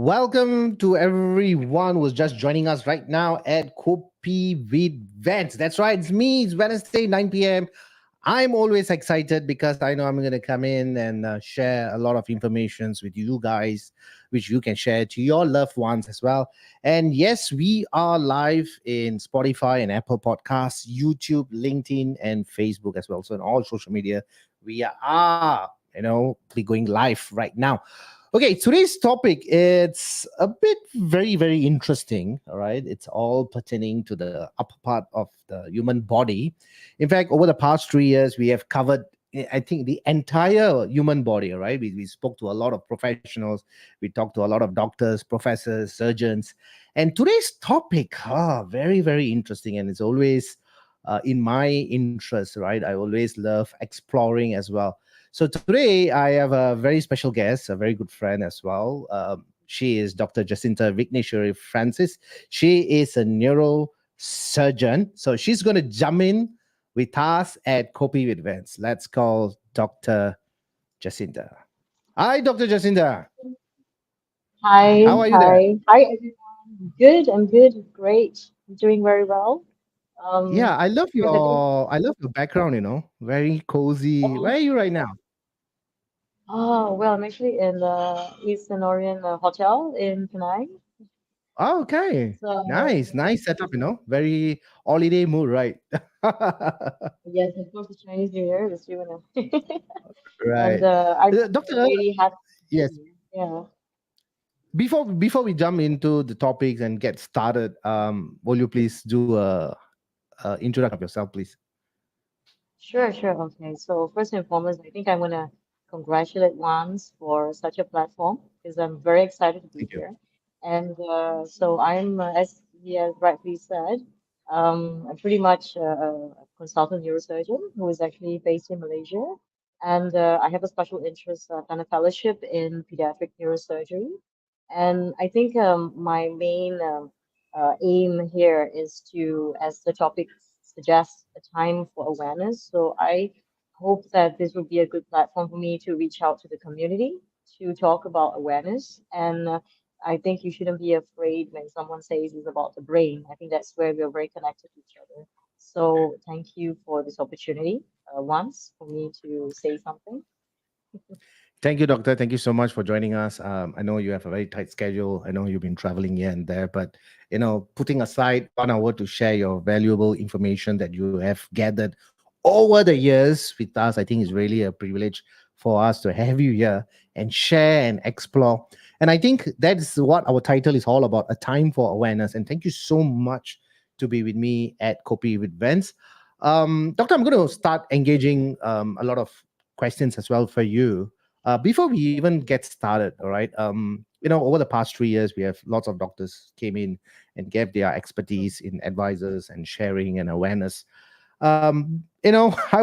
Welcome to everyone who's just joining us right now at Kopi with Vents. That's right, it's me. It's Wednesday, 9 p.m. I'm always excited because I know I'm going to come in and share a lot of informations with you guys, which you can share to your loved ones as well. And yes, we are live in Spotify and Apple Podcasts, YouTube, LinkedIn, and Facebook as well. So in all social media, we are, be going live right now. Okay, today's topic it's a bit very interesting. All right, it's all pertaining to the upper part of the human body. In fact, over the past 3 years, we have covered, I think, the entire human body. All right, we spoke to a lot of professionals, we talked to a lot of doctors, professors, surgeons, and today's topic, very interesting, and it's always in my interest. Right, I always love exploring as well. So today I have a very special guest, a very good friend as well. She is Dr. Jacintha Vikeneswary Francis. She is a neurosurgeon. So she's going to jump in with us at Kopi with Vents. Let's call Dr. Jacintha. Hi, Dr. Jacintha. Hi, How are you there? hi everyone. Good, I'm good, great. I'm doing very well. Yeah, Um, I love yes, I think. your background, very cozy. Where Oh, are you right now? well, I'm actually in the Eastern Orient Hotel in Penang. Oh, okay. So Nice setup, very holiday mood, right? yes, of course, the Chinese New Year this year, and Right. I'm Doctor, really happy to be yes. here. Yeah, Before we jump into the topics and get started, will you please do a introduction of yourself, please? sure. Okay, so first and foremost, I think I want to congratulate Wans for such a platform because I'm very excited to be Thank you. here. And so I'm, as he has rightly said, I'm pretty much a consultant neurosurgeon who is actually based in Malaysia. And I have a special interest, and a fellowship in pediatric neurosurgery. And I think my main aim here is to, as the topic suggests, a time for awareness. So I hope that this would be a good platform for me to reach out to the community to talk about awareness. And I think you shouldn't be afraid when someone says it's about the brain. I think that's where we're very connected to each other. So thank you for this opportunity once for me to say something. Thank you, Doctor. Thank you so much for joining us. I know you have a very tight schedule. I know you've been traveling here and there, but putting aside 1 hour to share your valuable information that you have gathered over the years with us, I think is really a privilege for us to have you here and share and explore. And I think that's what our title is all about: a time for awareness. And thank you so much to be with me at Copy with Vents. Doctor, I'm going to start engaging a lot of questions as well for you before we even get started. All right, over the past 3 years we have lots of doctors came in and gave their expertise in advisors and sharing and awareness. I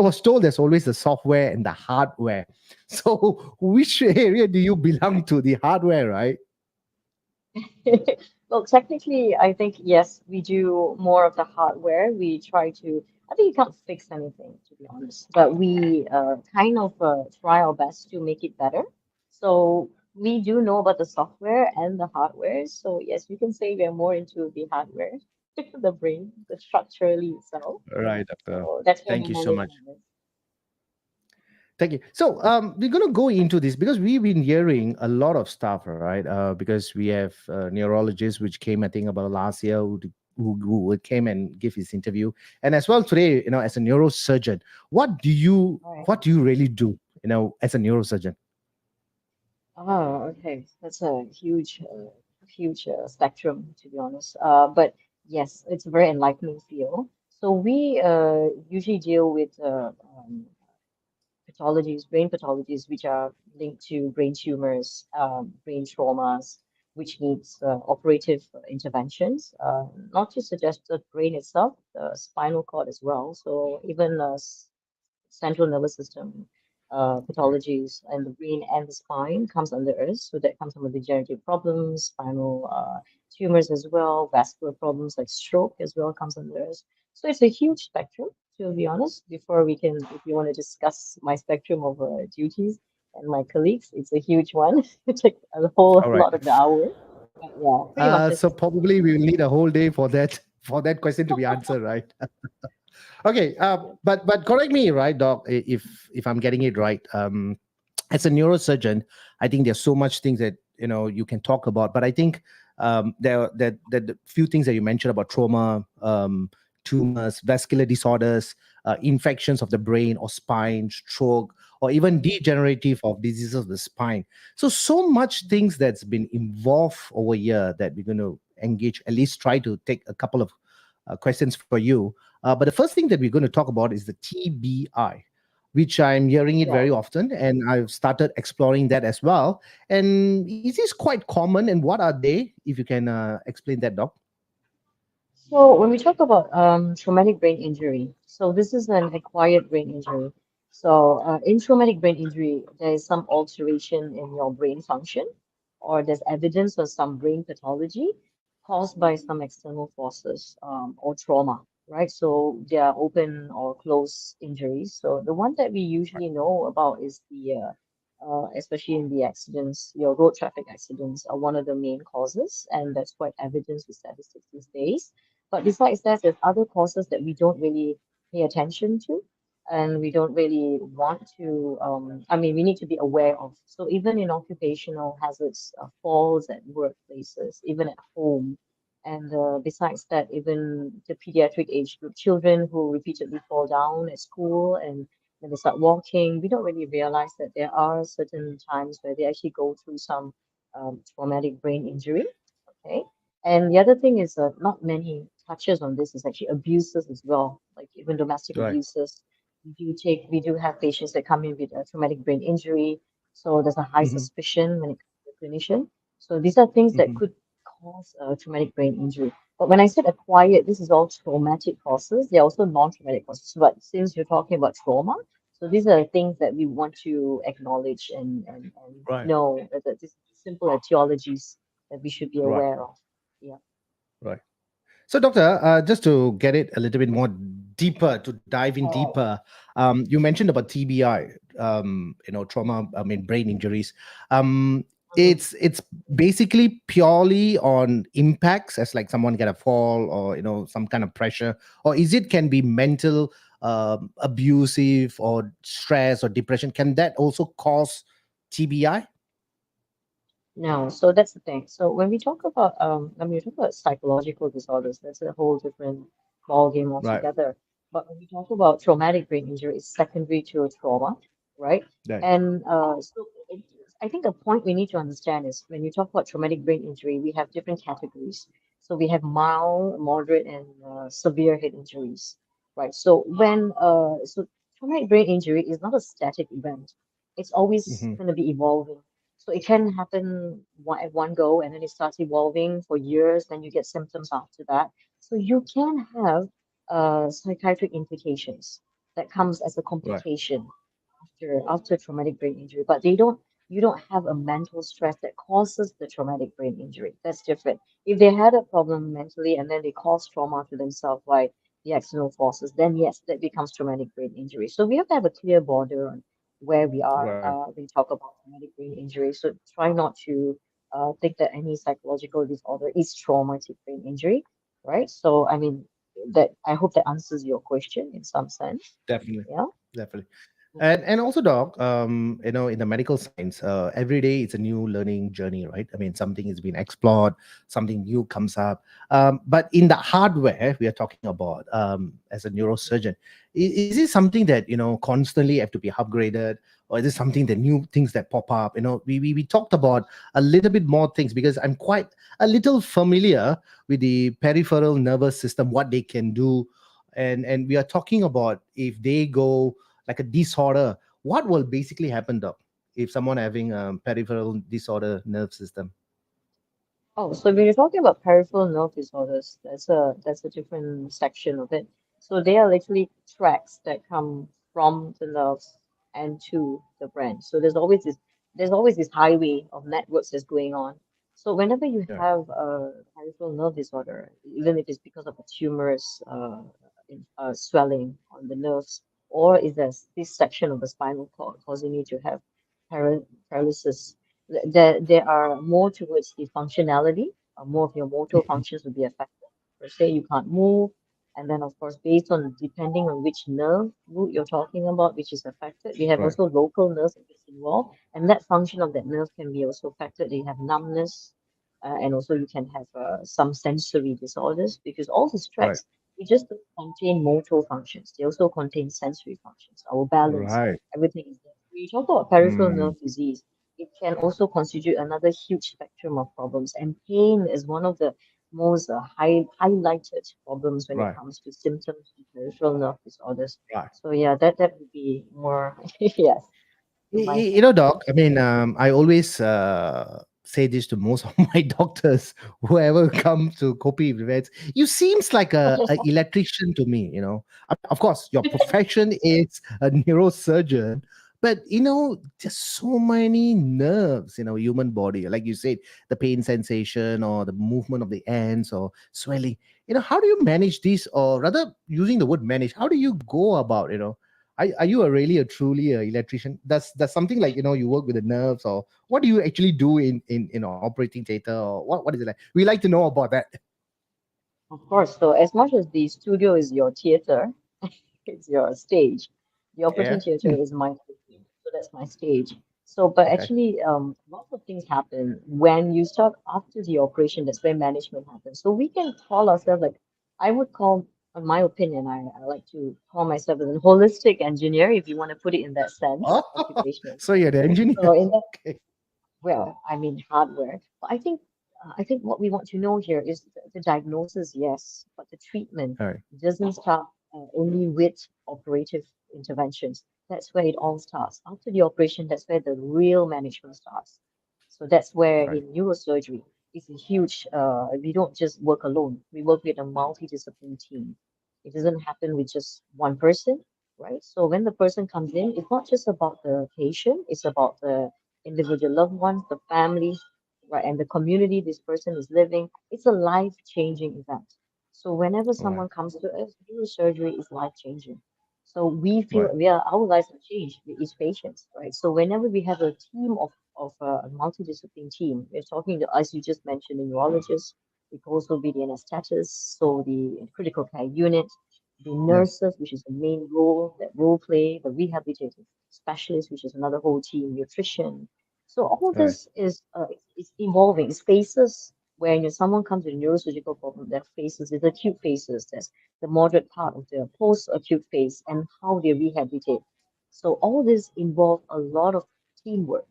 was told there's always the software and the hardware. So which area do you belong to, the hardware, right? Well, technically, I think yes, we do more of the hardware. We try to, I think you can't fix anything, to be honest, but we kind of try our best to make it better. So we do know about the software and the hardware. So yes, you can say we are more into the hardware, the brain, the structurally itself. Right, doctor. So that's where my Thank you so much. management is. Thank you. So we're going to go into this because we've been hearing a lot of stuff, right? Because we have neurologists which came, I think, about last year who came and give his interview, and as well today, as a neurosurgeon, All right. what do you really do, as a neurosurgeon? Oh, okay. That's a huge spectrum, to be honest. But yes, it's a very enlightening field. So we usually deal with pathologies, brain pathologies, which are linked to brain tumors, brain traumas, which needs operative interventions, not just just the brain itself, the spinal cord as well. So even central nervous system pathologies and the brain and the spine comes under us. So that comes under degenerative problems, spinal tumors as well, vascular problems like stroke as well comes under us. So it's a huge spectrum, to be honest. Before we can, if you want to discuss my spectrum of duties and my colleagues, it's a huge one. It takes a whole All right. lot of the hour. Yeah, pretty much So it's probably we will need a whole day for that for that question to be answered, right? Okay, but correct me, right, doc, if I'm getting it right. As a neurosurgeon, I think there's so much things that you can talk about. But I think there the few things that you mentioned about trauma, tumors, vascular disorders, infections of the brain or spine, stroke, or even degenerative of diseases of the spine. So much things that's been involved over here that we're going to engage. At least try to take a couple of questions for you. But the first thing that we're going to talk about is the TBI, which I'm hearing it very right. often, and I've started exploring that as well. And is this quite common, and what are they? If you can explain that, Doc. So when we talk about traumatic brain injury, so this is an acquired brain injury. So in traumatic brain injury, there is some alteration in your brain function, or there's evidence of some brain pathology caused by some external forces or trauma, right? So they are open or closed injuries. So the one that we usually know about is especially in the accidents, your road traffic accidents are one of the main causes, and that's quite evidence with statistics these days. But besides that, there's other causes that we don't really pay attention to, and we don't really want to. I mean, we need to be aware of. So even in occupational hazards, falls at workplaces, even at home, and besides that, even the pediatric age group children who repeatedly fall down at school and when they start walking, we don't really realize that there are certain times where they actually go through some traumatic brain injury. Okay. And the other thing is not many touches on this is actually abuses as well, like even domestic Right. abuses. We do have patients that come in with a traumatic brain injury, so there's a high Hmm. suspicion when it comes to the clinician. So these are things that Hmm. could cause a traumatic brain injury. But when I said acquired, this is all traumatic causes. They're also non-traumatic causes. But since you're talking about trauma, so these are things that we want to acknowledge and Right. know that these simple etiologies that we should be Right. aware of. Yeah. Right. So, doctor, just to get it a little bit more deeper, to dive in All right. deeper, you mentioned about TBI, trauma, I mean, brain injuries. Um, Mhm. it's basically purely on impacts, as like someone get a fall or some kind of pressure, or is it can be mental, abusive, or stress or depression? Can that also cause TBI? No, so that's the thing. So when we talk about psychological disorders, that's a whole different ball game Right. altogether. But when we talk about traumatic brain injury, it's secondary to a trauma, right? Right. And I think a point we need to understand is when you talk about traumatic brain injury, we have different categories. So we have mild, moderate, and severe head injuries, right? So traumatic brain injury is not a static event. It's always Hmm. going to be evolving, so it can happen at one go and then it starts evolving for years, then you get symptoms after that. So you can have psychiatric implications that comes as a Right. complication after traumatic brain injury, but you don't have a mental stress that causes the traumatic brain injury. That's different. If they had a problem mentally and then they cause trauma to themselves by the external forces, then yes, that becomes traumatic brain injury. So we have to have a clear border on where we are Right. when we talk about traumatic brain injury. So try not to think that any psychological disorder is traumatic brain injury, right? So I mean that I hope that answers your question in some sense. Definitely. Yeah. Definitely. And also, doc, in the medical science, every day it's a new learning journey, right? I mean, something is being explored, something new comes up. But in the hardware we are talking about, as a neurosurgeon, is it something that constantly have to be upgraded, or is it something that new things that pop up? We talked about a little bit more things because I'm quite a little familiar with the peripheral nervous system, what they can do, and we are talking about if they go like a disorder, what will basically happen, doc, if someone having a peripheral disorder nerve system? Oh, so when you're talking about peripheral nerve disorders, that's a different section of it. So they are literally tracks that come from the nerves and to the brain. So there's always this highway of networks that's going on. So whenever you Yeah. have a peripheral nerve disorder, even if it's because of a tumorous swelling on the nerves, or is there this section of the spinal cord causing you to have paralysis? There are more towards the functionality. More of your motor Mhm. functions will be affected. Per se, you can't move, and then of course, based on depending on which nerve root you're talking about, which is affected, we have Right. also local nerves that gets involved, and that function of that nerve can be also affected. You have numbness, and also you can have some sensory disorders because all these Right. tracks they just don't contain motor functions. They also contain sensory functions. Our balance, Right. everything is there. When you talk about peripheral Mm, nerve disease, it can also constitute another huge spectrum of problems. And pain is one of the most highlighted problems when it right. comes to symptoms of peripheral nerve disorders. Right. So yeah, that would be more yes on my You side. know, doc, I mean, I always say this to most of my doctors, whoever comes to Kopi events. You seems like a electrician to me, you know. Of course, your profession is a neurosurgeon, but just so many nerves, human body. Like you said, the pain sensation or the movement of the ends or swelling. How do you manage this? Or rather, using the word manage, how do you go about, are you a truly a electrician? Does something like you work with the nerves, or what do you actually do in operating theater, or what is it like? We like to know about that. Of course. So as much as the studio is your theater, it's your stage. The operating Yeah. theater is my cooking, so that's my stage. So, but Okay. actually, lots of things happen when you start after the operation. That's where management happens. So we can call ourselves like I would call, in my opinion, I like to call myself as a holistic engineer, if you want to put it in that sense, Oh, occupational. so you're the engineer. So in that Okay. well, I mean hardware. But I think what we want to know here is the diagnosis, yes, but the treatment All right. doesn't start only with operative interventions. That's where it all starts. After the operation, that's where the real management starts. So that's where Right. in neurosurgery, it's a huge. We don't just work alone. We work with a multidisciplinary team. It doesn't happen with just one person, right? So when the person comes in, it's not just about the patient. It's about the individual loved ones, the family, right, and the community this person is living. It's a life-changing event. So whenever Right. someone comes to us, neurosurgery is life-changing. So we feel Right. our lives are changed with each patient, right? So whenever we have a team of a multidiscipline team, we're talking to, as you just mentioned, the neurologist, it could also be the anesthetist, so the critical care unit, the Yeah. nurses, which is the main role, that role play, the rehabilitative specialist, which is another whole team, nutrition. So all Right. this is evolving. It's phases where someone comes with a neurosurgical problem, there are phases, there's acute phases, there's the moderate part of the post-acute phase, and how they rehabilitate. So all this involve a lot of teamwork.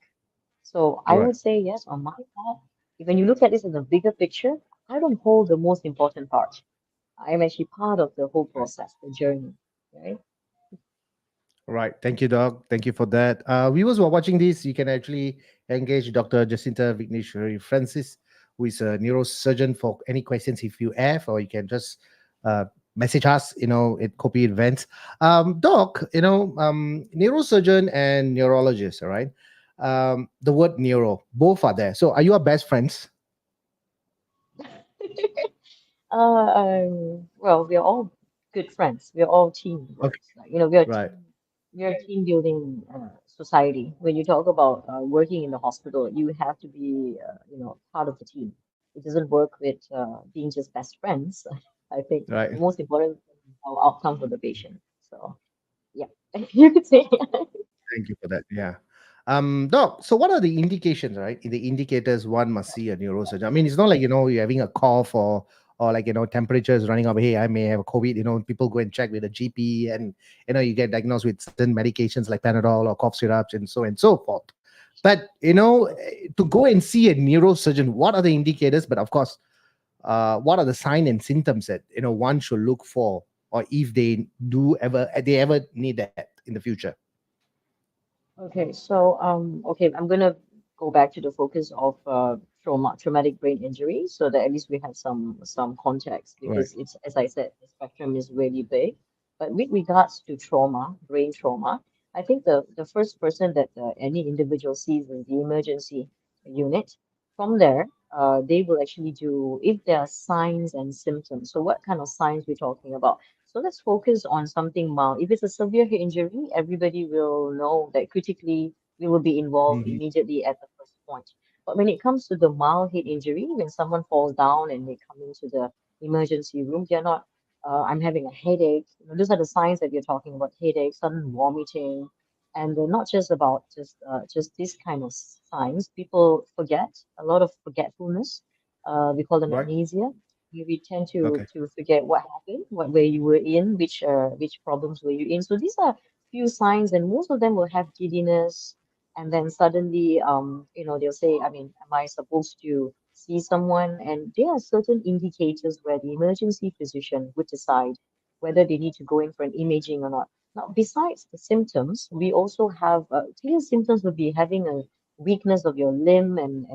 So I Right. would say yes, on my part, when you look at this in the bigger picture, I don't hold the most important part. I'm actually part of the whole Right. process, the journey, right? Right. Thank you, Doc. Thank you for that. Viewers who are watching this, you can actually engage Dr. Jacintha Vikeneswary Francis, who is a neurosurgeon, for any questions if you have, or you can just uh, message us, at Kopi Events. Doc, neurosurgeon and neurologist, all right? The word neuro, both are there. So are you our best friends? Well, we're all good friends. We're all Okay. teamworks. Like, we're a Right. team. We're a team building society. When you talk about working in the hospital, you have to be, part of the team. It doesn't work with being just best friends. I think the Right. most important thing is our outcome for the patient. So, yeah, you could say. Thank you for that. Yeah. Doc, so what are the indications, right? The indicators one must see a neurosurgeon. I mean, it's not like, you're having a cough, or like, temperature is running up. Hey, I may have COVID. People go and check with a GP, and, you get diagnosed with certain medications like Panadol or cough syrups and so forth. But, to go and see a neurosurgeon, what are the indicators? But of course, what are the signs and symptoms that, one should look for, or if they ever need that in the future? Okay, so okay, I'm gonna go back to the focus of traumatic brain injury, so that at least we have some context Right. because it's as I said, the spectrum is really big. But with regards to trauma, brain trauma, I think the first person that any individual sees is the emergency unit. From there, they will actually do if there are signs and symptoms. So what kind of signs we're talking about? So let's focus on something mild. If it's a severe head injury, everybody will know that critically we will be involved Mhm. immediately at the first. point. But when it comes to the mild head injury, when someone falls down and they come into the emergency room, they're not, I'm having a headache. You know, those are the signs that we're talking about, headache, sudden vomiting, and they're not just about just this kind of signs. People forget, a lot of forgetfulness. We call them Right. amnesia. We tend to Okay. forget what happened, what where you were in, which problems were you in. So these are few signs, and most of them will have giddiness, and then suddenly, they'll say, I mean, am I supposed to see someone? And there are certain indicators where the emergency physician would decide whether they need to go in for an imaging or not. Now, besides the symptoms, we also have clear symptoms would be having a weakness of your limb and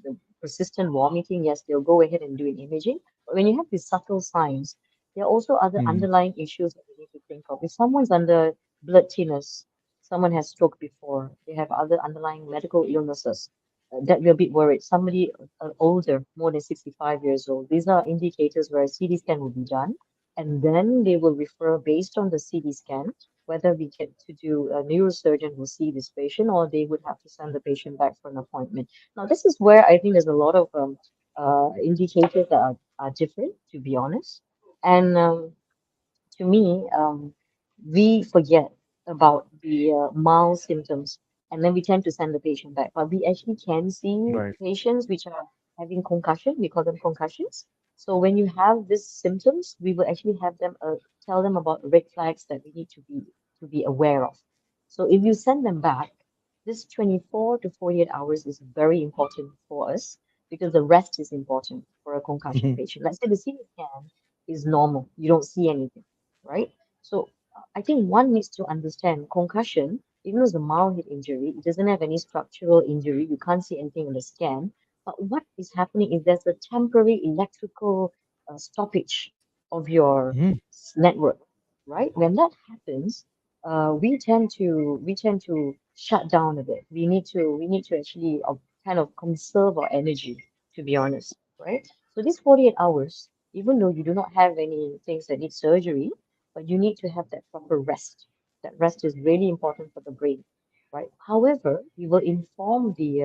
the persistent vomiting. Yes, they'll go ahead and do an imaging. But when you have these subtle signs, there are also other Mm. underlying issues that we need to think of. If someone's under blood thinners, someone has stroke before, they have other underlying medical illnesses, that we're a bit worried. Somebody older, more than 65 years old, these are indicators where a CT scan will be done, and then they will refer based on the CT scan whether we get to do a neurosurgeon will see this patient or they would have to send the patient back for an appointment. Now, this is where I think there's a lot of indicators that are different, to be honest. And to me, we forget about the mild symptoms and then we tend to send the patient back. But we actually can see Right. patients which are having concussion, we call them concussions. So when you have these symptoms, we will actually have them tell them about red flags that we need to be aware of. So if you send them back, this 24 to 48 hours is very important for us because the rest is important for a concussion Mhm. patient. Let's say the CT scan is normal, you don't see anything, right? So I think one needs to understand concussion, even though it's a mild head injury, it doesn't have any structural injury. You can't see anything in the scan. But what is happening is there's a temporary electrical stoppage of your Mhm. network, right? When that happens, we tend to shut down a bit. We need to actually kind of conserve our energy, to be honest, right? So these 48 hours, even though you do not have any things that need surgery, but you need to have that proper rest. That rest is really important for the brain, right? However, we will inform the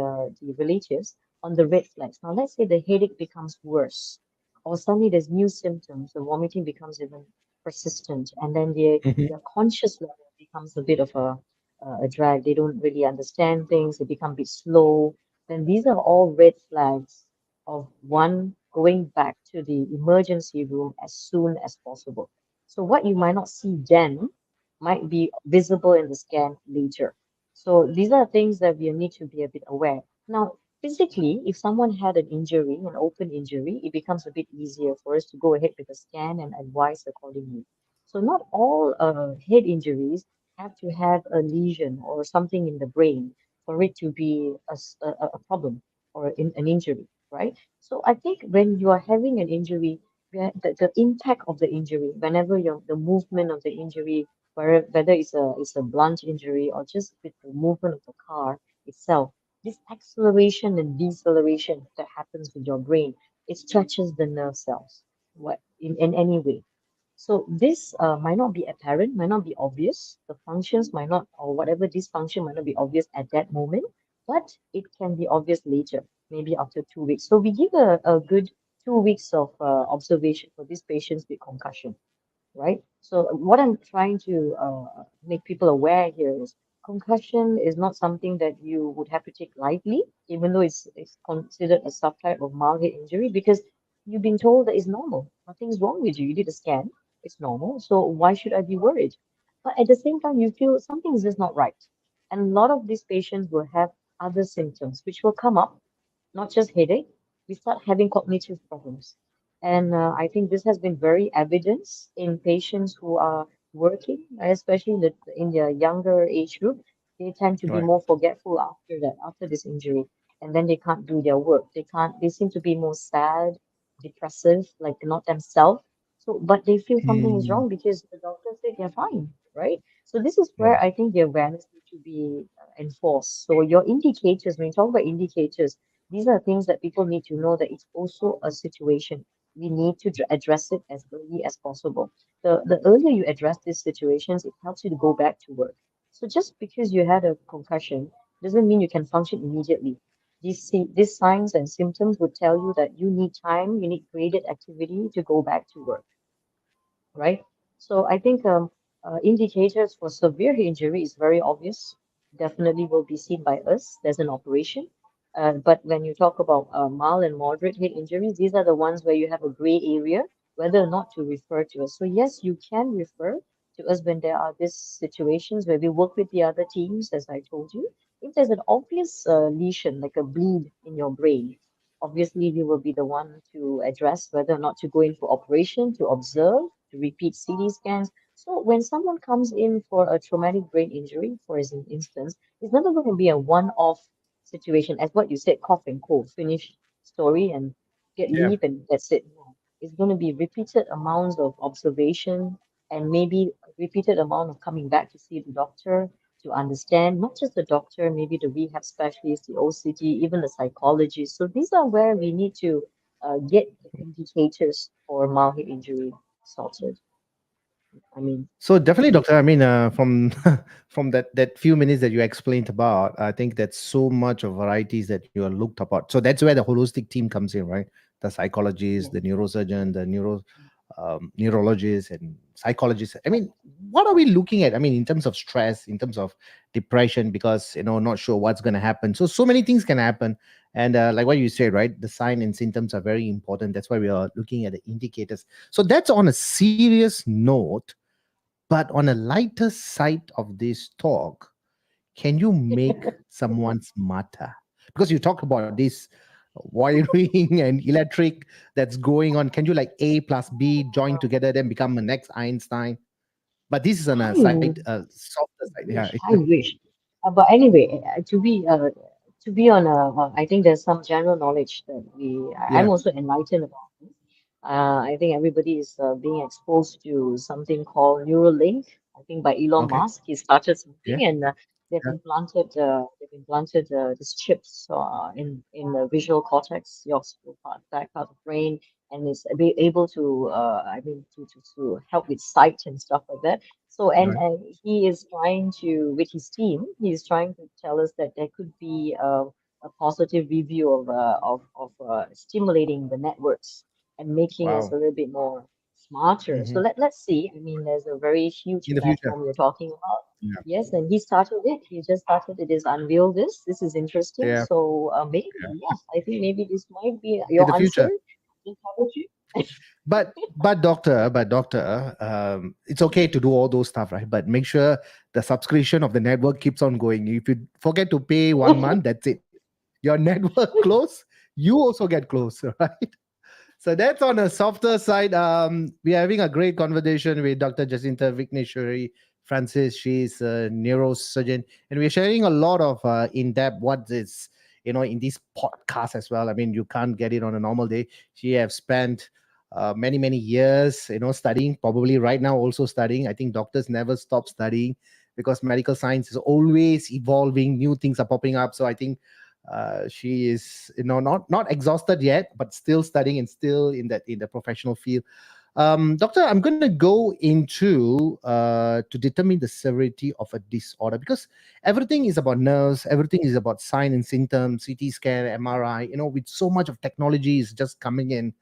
relatives on the red flags. Now, let's say the headache becomes worse, or suddenly there's new symptoms, the vomiting becomes even persistent, and then Mhm. their conscious level becomes a bit of a drag. They don't really understand things. They become a bit slow. Then these are all red flags of one going back to the emergency room as soon as possible. So what you might not see then might be visible in the scan later. So these are things that we need to be a bit aware. Now, physically, if someone had an injury, an open injury, it becomes a bit easier for us to go ahead with a scan and advise accordingly. So not all head injuries have to have a lesion or something in the brain for it to be a problem or an injury, right? So I think when you are having an injury, the impact of the injury, whenever the movement of the injury, whether it's a blunt injury or just with the movement of the car itself, this acceleration and deceleration that happens with your brain, it stretches the nerve cells, what in any way. So this might not be apparent, might not be obvious. The functions might not, or whatever dysfunction might not be obvious at that moment, but it can be obvious later, maybe after 2 weeks. So we give a good 2 weeks of observation for these patients with concussion, right? So what I'm trying to make people aware here is concussion is not something that you would have to take lightly, even though it's considered a subtype of mild head injury, because you've been told that it's normal. Nothing's wrong with you. You did a scan, it's normal. So why should I be worried? But at the same time, you feel something is just not right. And a lot of these patients will have other symptoms which will come up, not just headache, we start having cognitive problems. And I think this has been very evident in patients who are working, especially in the younger age group. They tend to be Right. more forgetful after that, after this injury, and then they can't do their work. They seem to be more sad, depressive, like not themselves. So, but they feel something is Mm. wrong because the doctor said they're fine, right? So this is where Right. I think the awareness need to be enforced. So your indicators, when you talk about indicators, these are things that people need to know that it's also a situation. We need to address it as early as possible. The earlier you address these situations, it helps you to go back to work. So just because you had a concussion doesn't mean you can function immediately. these signs and symptoms would tell you that you need time, you need graded activity to go back to work, right? So I think indicators for severe injury is very obvious. Definitely will be seen by us. There's an operation. But when you talk about mild and moderate head injuries, these are the ones where you have a gray area, whether or not to refer to us. So yes, you can refer to us when there are these situations where we work with the other teams, as I told you. If there's an obvious lesion, like a bleed in your brain, obviously we will be the one to address whether or not to go in for operation, to observe, to repeat CT scans. So when someone comes in for a traumatic brain injury, for instance, it's not going to be a one-off situation, as what you said, cough and cold, finish story and get Yeah. leave and that's it. No. It's going to be repeated amounts of observation and maybe repeated amount of coming back to see the doctor to understand, not just the doctor, maybe the rehab specialist, the OCT, even the psychologist. So these are where we need to get the indicators for mild head injury sorted. I mean, So definitely, doctor. I mean, from from that few minutes that you explained about, I think that's so much of varieties that you are looked about. So that's where the holistic team comes in, right? The psychologist, yes, the neurosurgeon, the neurologist, and psychologist. I mean, what are we looking at? I mean, in terms of stress, in terms of depression, because not sure what's going to happen. So many things can happen, and like what you said, right? The sign and symptoms are very important. That's why we are looking at the indicators. So that's on a serious note. But on a lighter side of this talk, can you make someone smarter? Because you talk about this wiring and electric that's going on. Can you like A plus B join together, then become the next Einstein? But this is on a I side, softer side. Yeah. I wish. But anyway, to be on a, I think there's some general knowledge that I'm Yeah. also enlightened about this. I think everybody is being exposed to something called Neuralink. I think by Elon Okay. Musk, he started Yeah. something, and Yeah. they've implanted these chips in the visual cortex, your back part of the brain, and is be able to to help with sight and stuff like that. So Right. and he is trying to with his team, he is trying to tell us that there could be a positive review of stimulating the networks and making us a Wow. little bit more smarter. So Hmm. let's see. I mean, there's a very huge In the future. platform you're talking about. Yeah. Yes, and he started it. He just started it. Is unveiled this. This is interesting. Yeah. So maybe Yeah. yes, I think maybe this might be In your the answer. future. Encourage you. But doctor, it's okay to do all those stuff, right? But make sure the subscription of the network keeps on going. If you forget to pay 1 month, that's it. Your network close, you also get close, right? So that's on a softer side. We're having a great conversation with Dr. Jacintha Vikeneswary Francis. She's a neurosurgeon, and we're sharing a lot of in-depth what is in this podcast as well. I mean, you can't get it on a normal day. She have spent many years, studying. Probably right now also studying. I think doctors never stop studying because medical science is always evolving. New things are popping up. So I think she is not exhausted yet, but still studying and still in the professional field. Doctor, I'm going to go into to determine the severity of a disorder, because everything is about nerves, everything is about sign and symptoms, CT scan, MRI. With so much of technology is just coming in,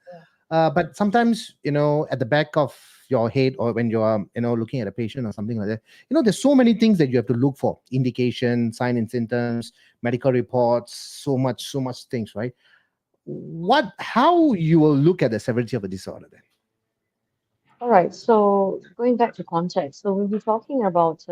but sometimes, at the back of your head, or when you are, looking at a patient or something like that, there's so many things that you have to look for: indication, sign and symptoms, medical reports, so much things, right? How you will look at the severity of a disorder then? All right, so going back to context, so we'll be talking about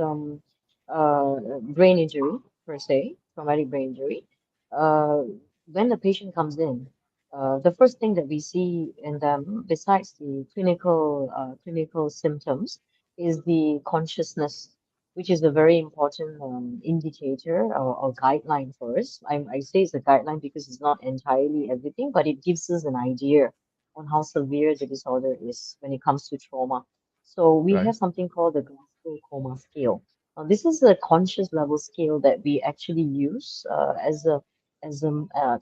brain injury per se, traumatic brain injury. Uh, when the patient comes in, the first thing that we see in them, besides the clinical symptoms, is the consciousness, which is a very important indicator or guideline for us. I say it's a guideline because it's not entirely everything, but it gives us an idea on how severe the disorder is when it comes to trauma. So we Right. have something called the Glasgow Coma Scale. Now, this is a conscious level scale that we actually use as a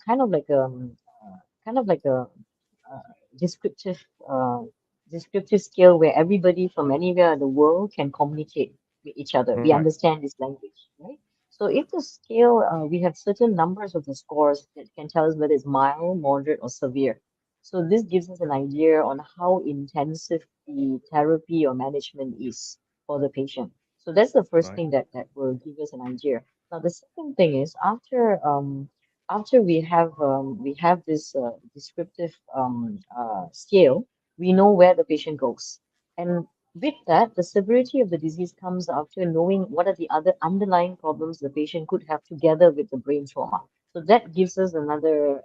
kind of like a uh, descriptive uh, descriptive scale where everybody from anywhere in the world can communicate with each other. We Right. understand this language, right? So if the scale, we have certain numbers of the scores that can tell us whether it's mild, moderate, or severe. So this gives us an idea on how intensive the therapy or management is for the patient. So that's the first Right. thing that will give us an idea. Now the second thing is after we have this descriptive scale, we know where the patient goes. And with that, the severity of the disease comes after knowing what are the other underlying problems the patient could have together with the brain trauma. So that gives us another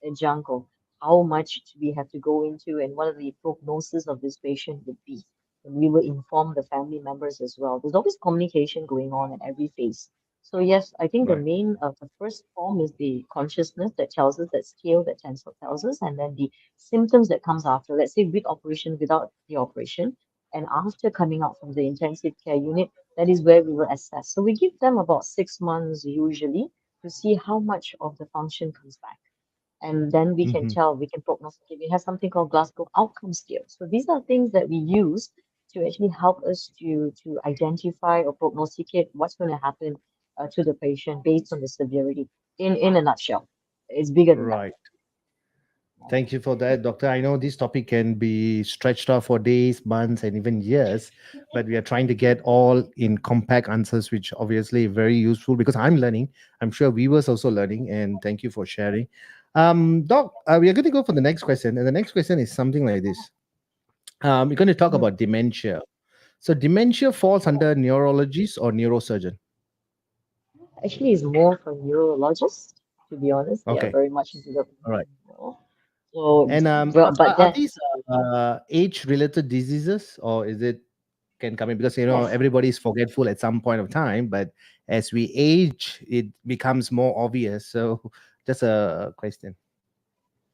adjunct of how much we have to go into and what the prognosis of this patient would be. And we will inform the family members as well. There's always communication going on at every phase. So yes, I think the Right. main the first form is the consciousness that tells us that scale that tells us, and then the symptoms that comes after. Let's say with operation, without the operation, and after coming out from the intensive care unit, that is where we will assess. So we give them about 6 months usually to see how much of the function comes back. And then we can Hmm. tell, we can prognosticate. We have something called Glasgow Outcome Scale. So these are things that we use to actually help us to identify or prognosticate what's going to happen to the patient based on the severity. In a nutshell, it's bigger than that. Right. Thank you for that, Doctor. I know this topic can be stretched out for days, months, and even years, but we are trying to get all in compact answers, which obviously very useful because I'm learning. I'm sure viewers also learning, and thank you for sharing. Doc, we are going to go for the next question, and the next question is something like this. We're going to talk Mhm. about dementia. So, dementia falls under neurologist or neurosurgeon. Actually, it's more for neurologists, to be honest. They are Okay, very much into the all right. neuro. So, And well, but are then, these age-related diseases, or is it can come in because yes. everybody's forgetful at some point of time, but as we age it becomes more obvious, so just a question.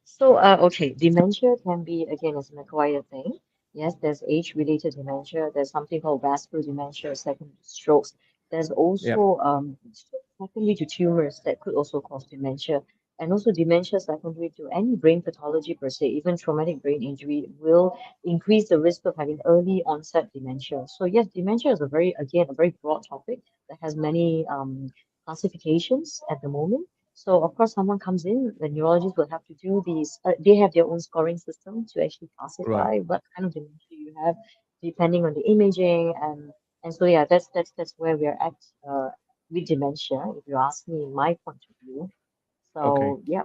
So, okay, dementia can be, again, as an acquired thing. Yes, there's age-related dementia. There's something called vascular dementia, secondary to strokes. There's Yeah. also secondary to tumors that could also cause dementia. And also dementia secondary to any brain pathology per se, even traumatic brain injury, will increase the risk of having early onset dementia. So yes, dementia is again, a very broad topic that has many classifications at the moment. So of course, someone comes in, the neurologist will have to do these. They have their own scoring system to actually Right. classify what kind of dementia you have, depending on the imaging, and so yeah, that's where we're at with dementia. If you ask me, in my point of view. Okay. So yeah.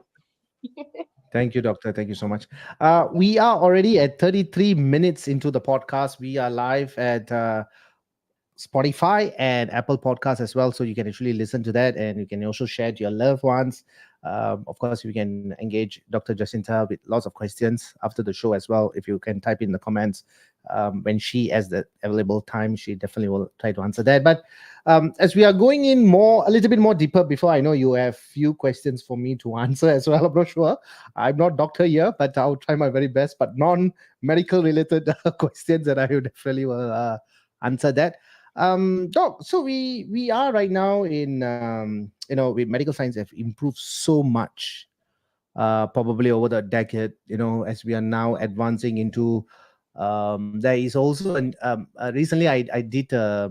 Thank you, doctor. Thank you so much. We are already at 33 minutes into the podcast. We are live at Spotify and Apple Podcasts as well. So you can actually listen to that, and you can also share to your loved ones. Of course, you can engage Dr. Jacintha with lots of questions after the show as well. If you can type in the comments when she has the available time, she definitely will try to answer that. But as we are going in more, a little bit more deeper, before I know you have few questions for me to answer as well. I'm not sure. I'm not doctor here, but I'll try my very best. But non-medical related questions that I will definitely will answer that. Doc, so we are right now in with medical science have improved so much, probably over the decade, as we are now advancing into there is also recently I did a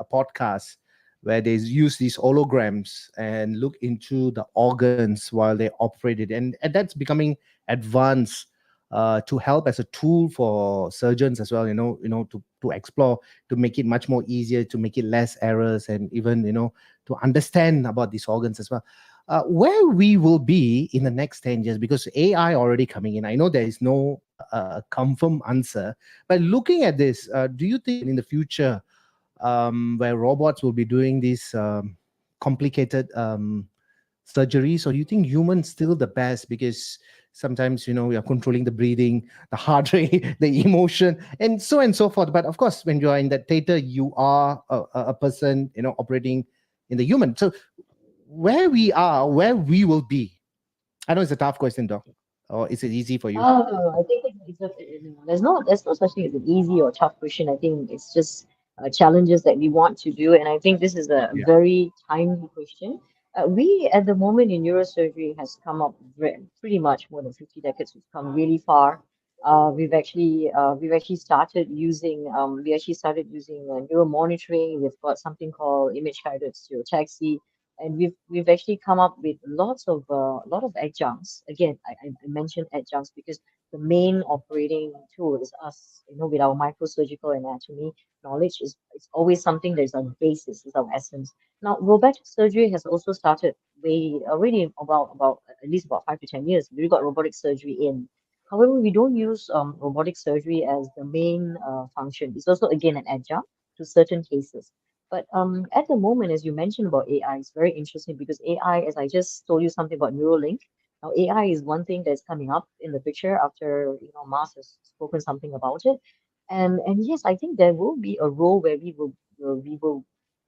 podcast where they use these holograms and look into the organs while they operate it, and that's becoming advanced to help as a tool for surgeons as well, to explore, to make it much more easier, to make it less errors, and even to understand about these organs as well. Where we will be in the next 10 years, because AI already coming in. I know there is no confirmed answer, but looking at this, do you think in the future, where robots will be doing these complicated surgeries, or do you think humans still the best? Because sometimes we are controlling the breathing, the heart rate, the emotion, and so forth. But of course, when you are in that theater, you are a person operating in the human. So where we are, where we will be. I know it's a tough question, Doc. Or is it easy for you? Oh, no, I think there's no such thing as an easy or tough question. I think it's just challenges that we want to do, and I think this is a Yeah. very timely question. We at the moment in neurosurgery has come up pretty much more than 50 decades. We've come really far. We've actually started using neuro monitoring. We've got something called image guided taxi, and we've actually come up with lot of adjuncts. Again, I mentioned adjuncts because the main operating tool is us. With our microsurgical anatomy knowledge, is it's always something that is our basis, is our essence. Now, robotic surgery has also started way already about at least about 5 to 10 years. We got robotic surgery in. However, we don't use robotic surgery as the main function. It's also, again, an adjunct to certain cases. But at the moment, as you mentioned about AI, it's very interesting because AI, as I just told you something about Neuralink, now AI is one thing that's coming up in the picture after Mars has spoken something about it. And yes, I think there will be a role where we will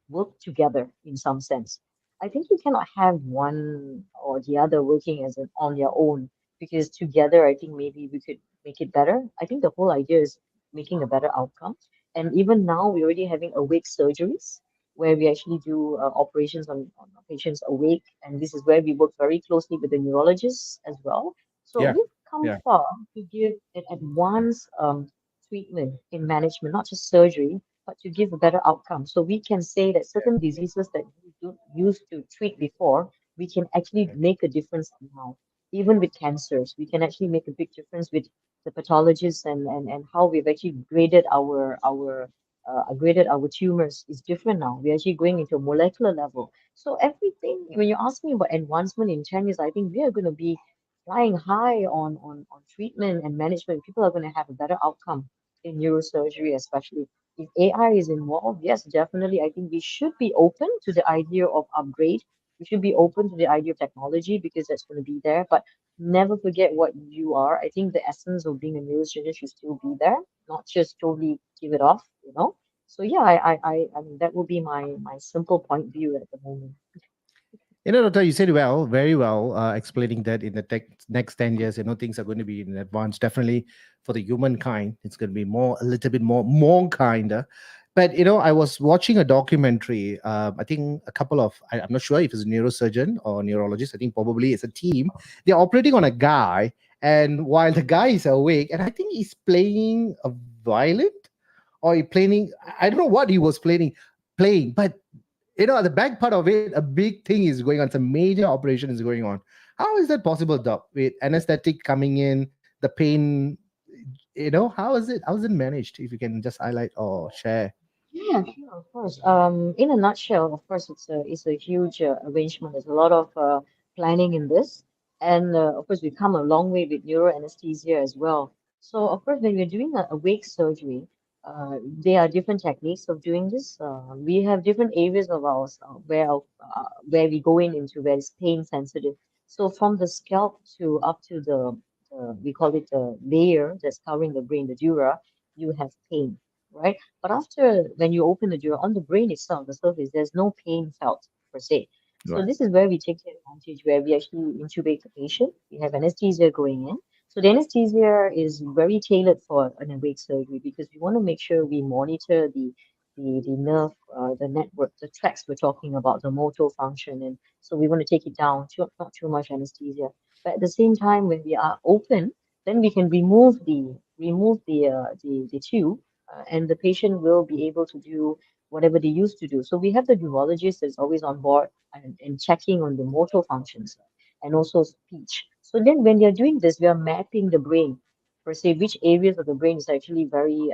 work together in some sense. I think you cannot have one or the other working as an on their own because together I think maybe we could make it better. I think the whole idea is making a better outcome. And even now we're already having awake surgeries where we actually do operations on patients awake, and this is where we work very closely with the neurologists as well. So Yeah. we've come Yeah. far to give an advanced treatment in management, not just surgery, but to give a better outcome. So we can say that certain diseases that we don't used to treat before, we can actually make a difference now. Even with cancers, we can actually make a big difference with the pathologists, and how we've actually graded our tumors is different now. We're actually going into a molecular level. So everything, when you ask me about advancement in 10 years, I think we are going to be flying high on treatment and management. People are going to have a better outcome in neurosurgery, especially. If AI is involved, yes, definitely. I think we should be open to the idea of upgrade. We should be open to the idea of technology because that's going to be there. But never forget what you are. I think the essence of being a neurosurgeon should still be there, not just totally give it off. So yeah, I mean that would be my simple point view at the moment. Doctor, you said well, very well, explaining that in the next 10 years, things are going to be in advance. Definitely for the humankind, it's going to be a little bit more kinder. But, I was watching a documentary, I think I'm not sure if it's a neurosurgeon or neurologist. I think probably it's a team. They're operating on a guy, and while the guy is awake, and I think he's playing a violin or he playing, I don't know what he was playing, but at the back part of it, a big thing is going on. Some major operation is going on. How is that possible, Doc? With anesthetic coming in, the pain, how is it managed? If you can just highlight or share. Yeah, sure, of course. In a nutshell, of course, it's a huge arrangement. There's a lot of planning in this, and of course, we've come a long way with neuro anesthesia as well. So, of course, when we're doing a awake surgery, there are different techniques of doing this. We have different areas of ours where we go into where it's pain sensitive. So, from the scalp to up to the we call it the layer that's covering the brain, the dura, you have pain, right? But after, when you open the door on the brain itself, the surface, there's no pain felt per se. So Right. this is where we take the advantage, where we actually intubate the patient. We have anesthesia going in. So the anesthesia is very tailored for an awake surgery because we want to make sure we monitor the nerve, the network, the tracks we're talking about, the motor function, and so we want to take it down, not too much anesthesia. But at the same time, when we are open, then we can remove the tube, and the patient will be able to do whatever they used to do. So we have the neurologist that's always on board and checking on the motor functions and also speech. So then when they're doing this, we are mapping the brain per se, which areas of the brain is actually very,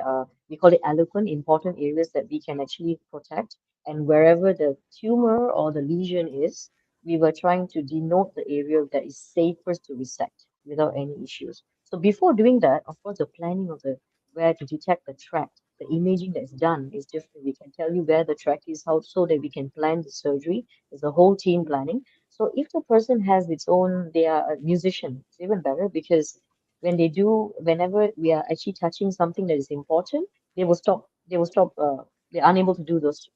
we call it eloquent, important areas that we can actually protect. And wherever the tumor or the lesion is, we were trying to denote the area that is safest to resect without any issues. So before doing that, of course, the planning of the where to detect the track. The imaging that's done is different. We can tell you where the track is, how so that we can plan the surgery. There's a whole team planning. So if the person has its own, they are a musician, it's even better because whenever we are actually touching something that is important, they will stop. They will stop. They're unable to do those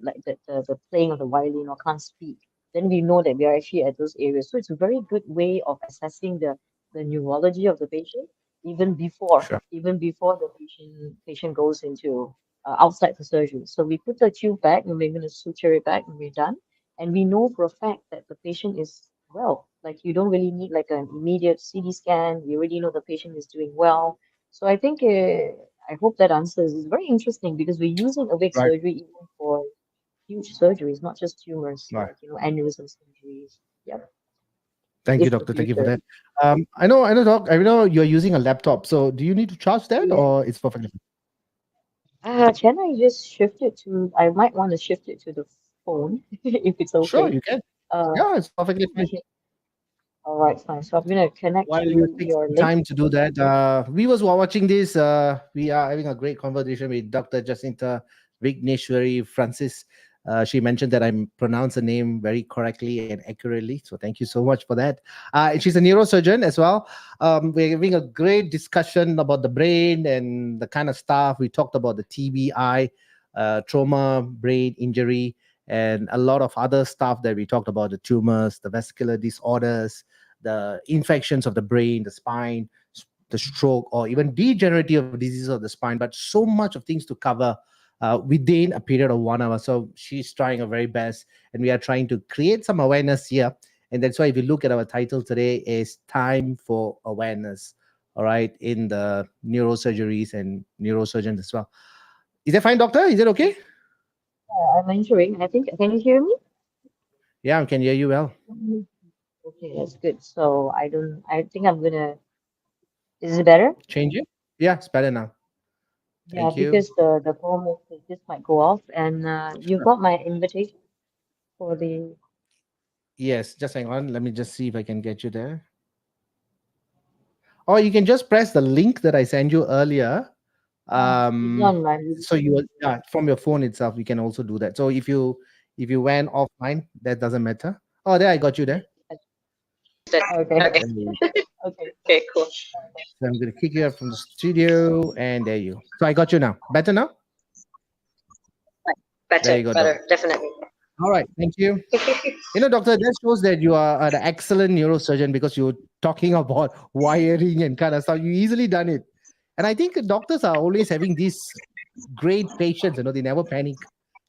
like the playing of the violin or can't speak. Then we know that we are actually at those areas. So it's a very good way of assessing the neurology of the patient even before Sure. even before the patient goes into outside the surgery. So we put the tube back and we're going to suture it back when we're done. And we know for a fact that the patient is well. Like you don't really need like an immediate CT scan. We already know the patient is doing well. So I think I hope that answers. It's very interesting because we're using awake Right. surgery even for huge surgeries, not just tumors Right. like aneurysm surgeries. Yeah, Thank you, is the doctor. Thank you for future. that. I know, doc. I know you're using a laptop. So, do you need to charge that, Yeah. or it's perfectly fine? Can I just shift it to? I might want to shift it to the phone if it's Sure, okay. you can. Uh, Yeah, it's perfectly fine. okay. All right, fine. So I'm gonna connect While you to take your some link. time to do that, viewers who are watching this, we are having a great conversation with Dr. Jacintha Vikeneswary Francis. She mentioned that I pronounced the name very correctly and accurately. So thank you so much for that. She's a neurosurgeon as well. We're having a great discussion about the brain and the kind of stuff. We talked about the TBI, trauma, brain injury, and a lot of other stuff that we talked about, the tumors, the vascular disorders, the infections of the brain, the spine, the stroke, or even degenerative diseases of the spine, but so much of things to cover within a period of 1 hour. So she's trying her very best, and we are trying to create some awareness here. And that's why if you look at our title today is Time for Awareness, all right, in the neurosurgeries and neurosurgeons as well. Is that fine, doctor? Is it okay? I'm entering. I think. Can you hear me? Yeah, I can hear you well. Mhm. Okay, that's good. So I don't. I think I'm gonna. Is it better? Change it? Yeah, it's better now. Yeah, Thank you. because the phone this might go off, and you've got my invitation for the. Yes, just hang on. Let me just see if I can get you there. Or you can just press the link that I sent you earlier. It's Um, online. so you yeah, from your phone itself, you can also do that. So if you went offline, that doesn't matter. Oh, there I got you there. Okay. There you- Okay. So I'm gonna kick you out from the studio, and there you. So I got you now. Better now. There you go, doc. All right, thank you. Doctor, that shows that you are an excellent neurosurgeon because you're talking about wiring and kind of stuff. You easily done it. And I think doctors are always having this great patience, they never panic.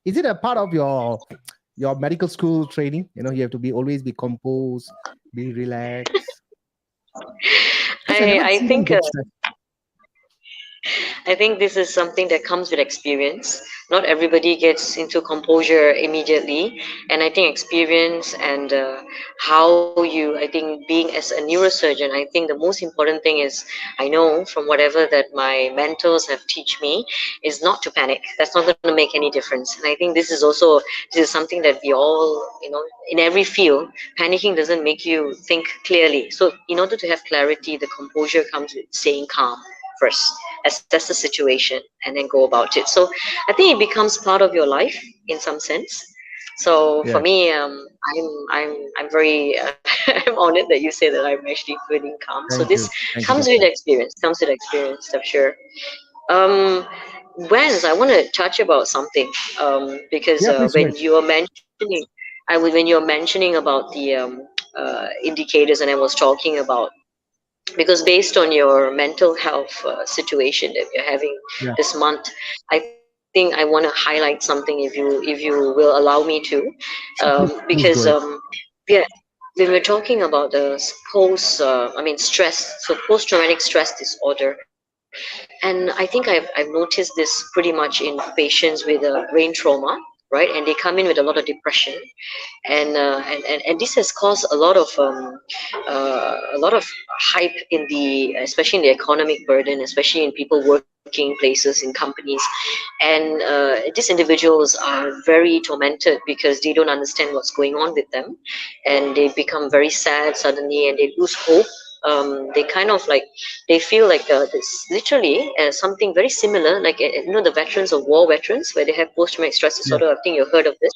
Is it a part of your medical school training? You have to be always be composed, be relaxed. Because I never see them get stressed. I think this is something that comes with experience. Not everybody gets into composure immediately, and I think experience and how you, I think, being as a neurosurgeon, I think the most important thing is, I know from whatever that my mentors have teach me, is not to panic. That's not going to make any difference. And I think this is something that we all, in every field, panicking doesn't make you think clearly. So in order to have clarity, the composure comes with staying calm first, assess the situation, and then go about it. So I think it becomes part of your life in some sense. So for Yeah, me, I'm very I'm honored that you say that I'm actually feeling calm. So thank this you. Thank you, comes with doctor. experience. Comes with experience, I'm sure. Um, Wes, I want to touch about something because Yeah, please go ahead. when you were mentioning, when you were mentioning about the indicators, and I was talking about, because based on your mental health situation that you're having Yeah, this month, I think I want to highlight something, if you will allow me to, sure, please because go ahead. yeah, when we're talking about the stress, so post-traumatic stress disorder, and I think I've noticed this pretty much in patients with brain trauma, right? And they come in with a lot of depression, and this has caused a lot of hype in the, especially in the economic burden, especially in people working places in companies, and these individuals are very tormented because they don't understand what's going on with them, and they become very sad suddenly, and they lose hope. They kind of like, they feel like this literally something very similar, like the veterans of war, veterans where they have post-traumatic stress Yeah, disorder. I think you've heard of this.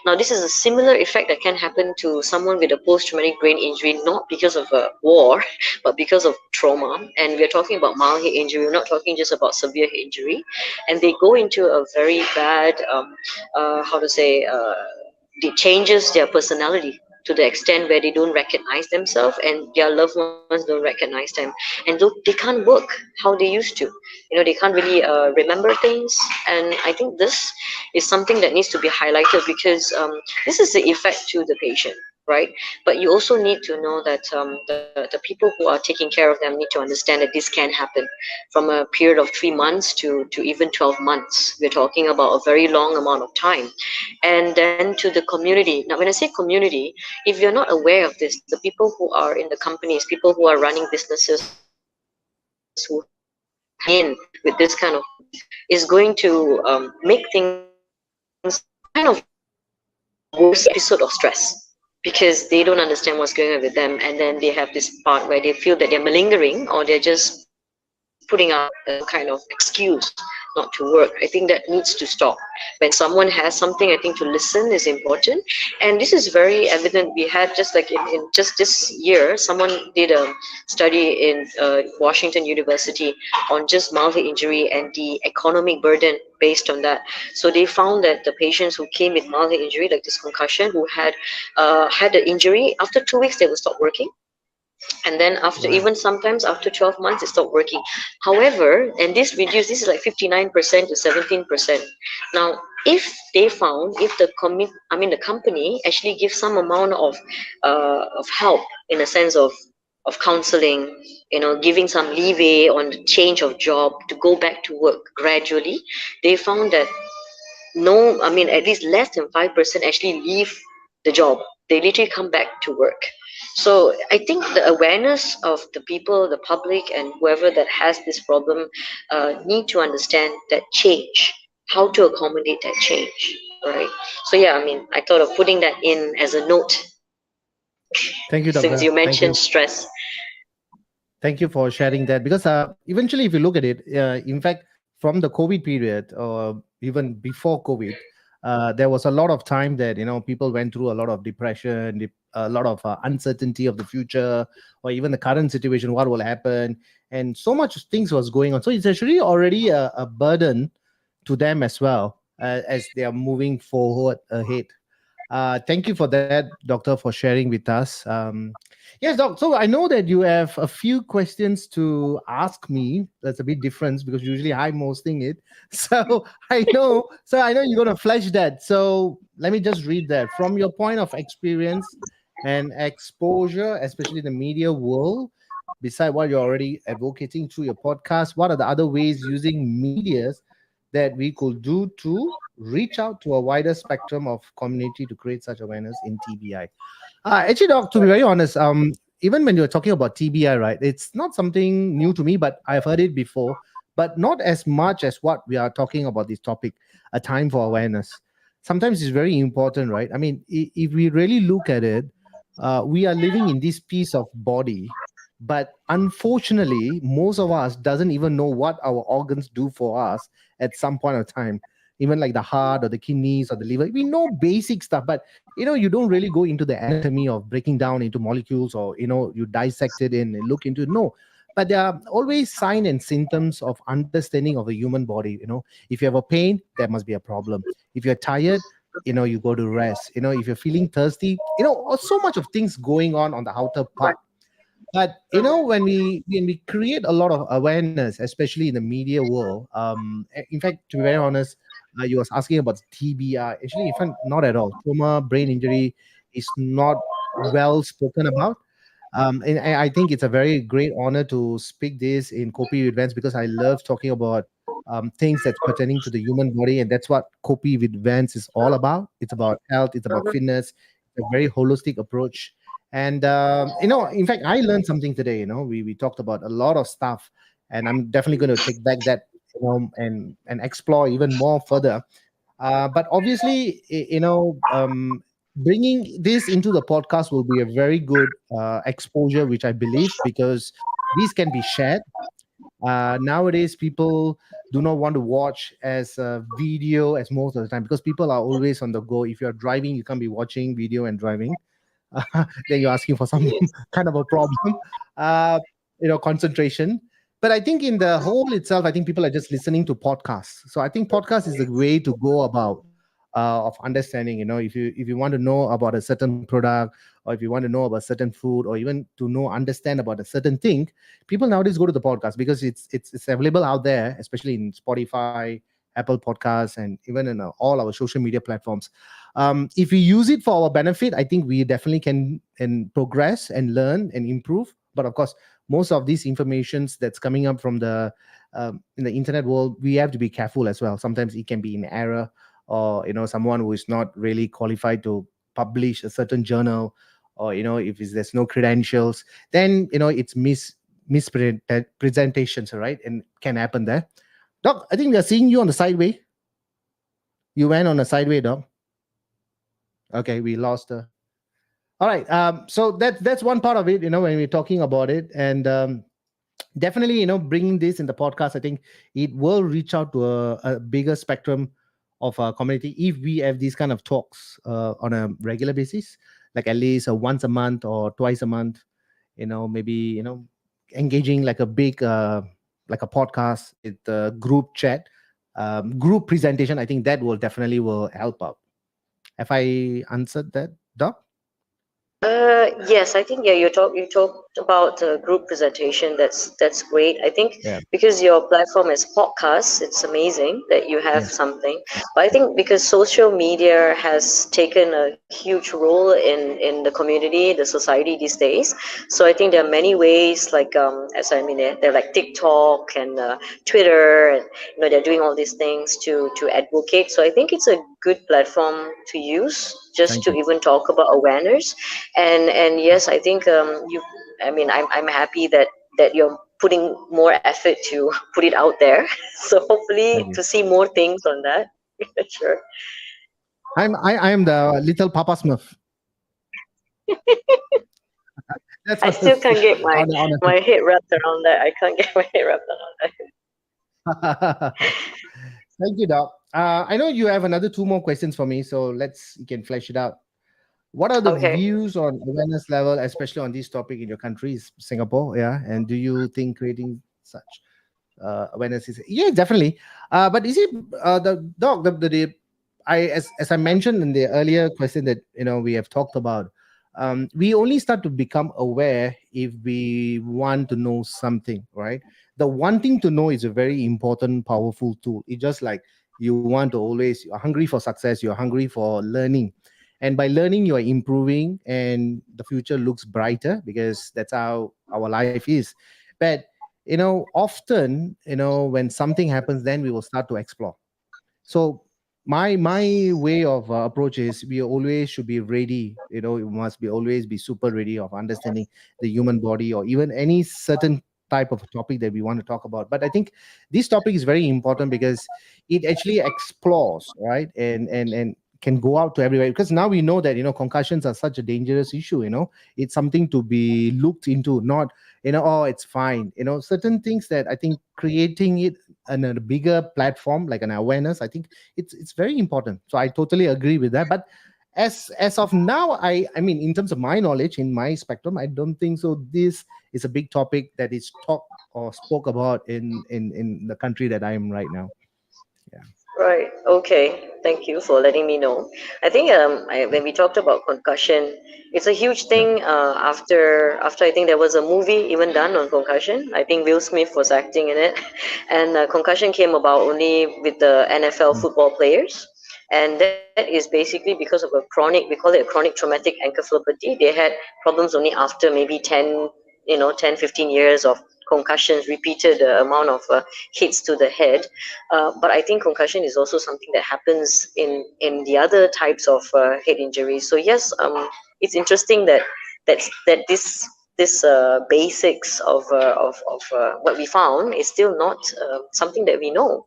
Now, this is a similar effect that can happen to someone with a post-traumatic brain injury, not because of a war, but because of trauma. And we're talking about mild head injury. We're not talking just about severe head injury. And they go into a very bad, how to say, it changes their personality to the extent where they don't recognize themselves, and their loved ones don't recognize them, and they can't work how they used to. They can't really remember things. And I think this is something that needs to be highlighted, because this is the effect to the patient. right? But you also need to know that the people who are taking care of them need to understand that this can happen from a period of 3 months to even 12 months. We're talking about a very long amount of time. And then to the community. Now, when I say community, if you're not aware of this, the people who are in the companies, people who are running businesses, who have in with this kind of thing, is going to make things kind of worse episode of stress, because they don't understand what's going on with them, and then they have this part where they feel that they're malingering, or they're just putting out some kind of excuse not to work. I think that needs to stop. When someone has something, I think to listen is important. And this is very evident. We had just like in just this year, someone did a study in Washington University on just multi injury and the economic burden based on that. So they found that the patients who came with multi injury, like this concussion, who had the injury, after 2 weeks they will stop working, and then after, Right. even sometimes after 12 months it stopped working. However, and this reduced, this is like 59% to 17%. Now, if they found, if the the company actually gives some amount of help, in a sense of counseling, giving some leeway on the change of job to go back to work gradually, they found that no, at least less than 5% actually leave the job. They literally come back to work. So I think the awareness of the people, the public, and whoever that has this problem need to understand that change, how to accommodate that change, right? So yeah, I thought of putting that in as a note, Thank you, since doctor. you Thank mentioned you. stress. Thank you for sharing that, because eventually, if you look at it, in fact, from the COVID period or even before COVID, there was a lot of time that people went through a lot of depression, a lot of uncertainty of the future, or even the current situation, what will happen, and so much things was going on. So it's actually already a burden to them as well, as they are moving forward ahead. Thank you for that, doctor, for sharing with us. Yes, doc. So I know that you have a few questions to ask me. That's a bit different because usually I'm hosting it. So I know you're going to flesh that. So let me just read that from your point of experience and exposure, especially in the media world. Beside what you're already advocating through your podcast, what are the other ways using medias that we could do to reach out to a wider spectrum of community to create such awareness in TBI? Actually, doc, to be very honest, even when you're talking about TBI, right, it's not something new to me, but I've heard it before, but not as much as what we are talking about this topic, a time for awareness. Sometimes it's very important, right? I mean, if we really look at it, we are living in this piece of body, but unfortunately, most of us doesn't even know what our organs do for us at some point of time. Even like the heart or the kidneys or the liver, we know basic stuff, but you don't really go into the anatomy of breaking down into molecules, or you dissect it and look into it. No, but there are always signs and symptoms of understanding of a human body. If you have a pain, there must be a problem. If you're tired, you go to rest. If you're feeling thirsty, so much of things going on the outer part. But when we create a lot of awareness, especially in the media world, in fact, to be very honest, you was asking about TBI. Actually, in fact, not at all. Trauma, brain injury is not well spoken about. And I think it's a very great honor to speak this in Kopi events, because I love talking about things that's pertaining to the human body, and that's what Kopi events is all about. It's about health, it's about fitness, a very holistic approach. And in fact, I learned something today. We talked about a lot of stuff, and I'm definitely going to take back that, and explore even more further. But obviously, bringing this into the podcast will be a very good exposure, which I believe, because these can be shared. Nowadays, people do not want to watch as a video as most of the time, because people are always on the go. If you're driving, you can't be watching video and driving. Then you're asking for some kind of a problem, uh, concentration. But I think in the whole itself, I think people are just listening to podcasts. So I think podcast is the way to go about of understanding. If you want to know about a certain product, or if you want to know about certain food, or even to understand about a certain thing, people nowadays go to the podcast because it's available out there, especially in Spotify, Apple Podcasts, and even in all our social media platforms. If we use it for our benefit, I think we definitely can and progress and learn and improve. But of course, most of these informations that's coming up from the in the internet world, we have to be careful as well. Sometimes it can be in error, or someone who is not really qualified to publish a certain journal, or if there's no credentials, then it's mispresentations, right? And can happen there. Doc, I think we are seeing you on the sideway. You went on a sideway, Doc. Okay, we lost her. All right. So that's one part of it. When we're talking about it, and definitely, bringing this in the podcast, I think it will reach out to a bigger spectrum of our community if we have these kind of talks on a regular basis, like at least once a month or twice a month. Maybe engaging like a big like a podcast, with the group chat, group presentation. I think that will definitely will help out. Have I answered that, Doc? Yes, I think, yeah, you talked about group presentation. That's great. I think Yeah. because your platform is podcasts, it's amazing that you have Yeah. something. But I think because social media has taken a huge role in the community, the society these days. So I think there are many ways, like as I mean, they're like TikTok and Twitter, and they're doing all these things to advocate. So I think it's a good platform to use just Thank to you. even talk about awareness. And yes, I think you I mean, I'm happy that you're putting more effort to put it out there. So hopefully Thank you. to see more things on that. Sure. I am the little Papa Smurf. That's I what still can't get on my head wrapped around that. I can't get my head wrapped around a Thank you, Doc. I know you have another two more questions for me, so you can flesh it out. What are that. the Okay. views on awareness level, especially on this topic in your country, Singapore? Yeah, and do you think creating such awareness is, yeah, definitely. But is it the Doc, the I as I mentioned in the earlier question that we have talked about, we only start to become aware if we want to know something, right? The wanting to know is a very important, powerful tool. It's just like you want to always, you're hungry for success, you're hungry for learning. And by learning, you are improving, and the future looks brighter because that's how our life is. But often, when something happens, then we will start to explore. So my way of approach is, we always should be ready. You must be always be super ready of understanding the human body, or even any certain type of topic that we want to talk about. But I think this topic is very important because it actually explores, right? And can go out to everywhere, because now we know that concussions are such a dangerous issue. It's something to be looked into, not oh, it's fine. Certain things that I think creating it on a bigger platform, like an awareness, I think it's very important. So I totally agree with that. But as of now, I mean, in terms of my knowledge, in my spectrum, I don't think so this is a big topic that is talked or spoke about in the country that I am right now. Yeah. Right. Okay. Thank you for letting me know. I think when we talked about concussion, it's a huge Yeah. thing. After I think there was a movie even done on concussion. I think Will Smith was acting in it, and concussion came about only with the NFL Mm. football players, and that is basically because of a chronic. We call it a chronic traumatic encephalopathy. They had problems only after maybe 10, 15 years of concussions, repeated amount of hits to the head. But I think concussion is also something that happens in the other types of head injuries. So yes, it's interesting that this basics of what we found is still not something that we know.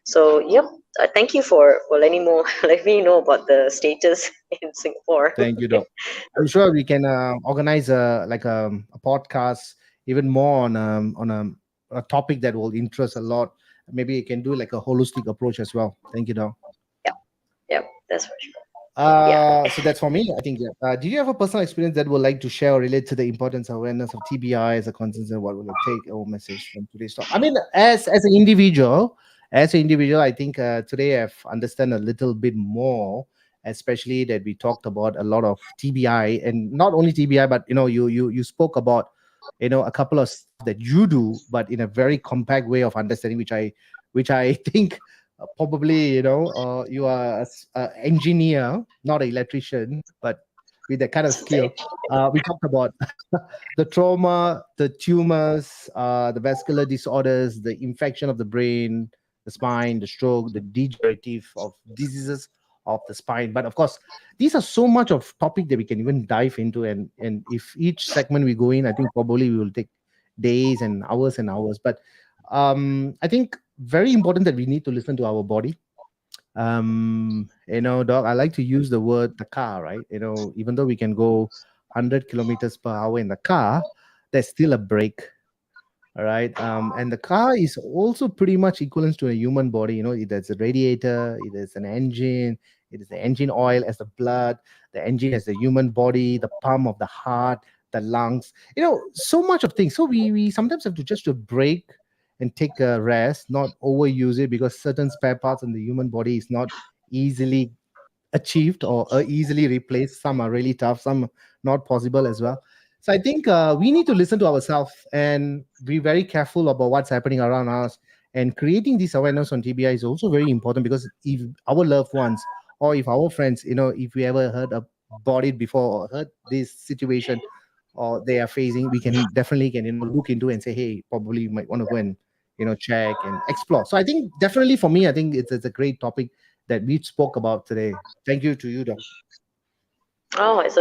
So yep, thank you for letting more let me know about the status in Singapore. Thank you, Doc. I'm sure we can organize a podcast even more on a topic that will interest a lot. Maybe you can do like a holistic approach as well. Thank you, Doc. Yep, yep, that's for sure. Yeah. So that's for me. I think. Yeah. Do you have a personal experience that would like to share or relate to the importance and awareness of TBI as a concern, and what will it take our message from today's talk? I mean, as an individual, I think today I've understand a little bit more, especially that we talked about a lot of TBI, and not only TBI, but you spoke about a couple of stuff that you do, but in a very compact way of understanding, which I think probably you are a engineer, not an electrician, but with that kind of skill. We talked about the trauma, the tumors, the vascular disorders, the infection of the brain, the spine, the stroke, the degenerative of diseases of the spine. But of course, these are so much of topic that we can even dive into. And if each segment we go in, I think probably we will take days and hours and hours. But I think very important that we need to listen to our body. Doc, I like to use the word the car, right? Even though we can go 100 kilometers per hour in the car, there's still a brake. All right. And the car is also pretty much equivalent to a human body. There's a radiator, it is an engine, it is the engine oil as the blood, the engine as the human body, the pump of the heart, the lungs, so much of things. So we sometimes have to just to break and take a rest, not overuse it, because certain spare parts in the human body is not easily achieved or easily replaced. Some are really tough, some not possible as well. So I think we need to listen to ourselves and be very careful about what's happening around us. And creating this awareness on TBI is also very important, because if our loved ones or if our friends, if we ever heard about it before or heard this situation or they are facing, we can definitely can look into and say, hey, probably you might want to go and check and explore. So I think definitely for me, I think it's a great topic that we spoke about today. Thank you to you, Doc. Oh, it's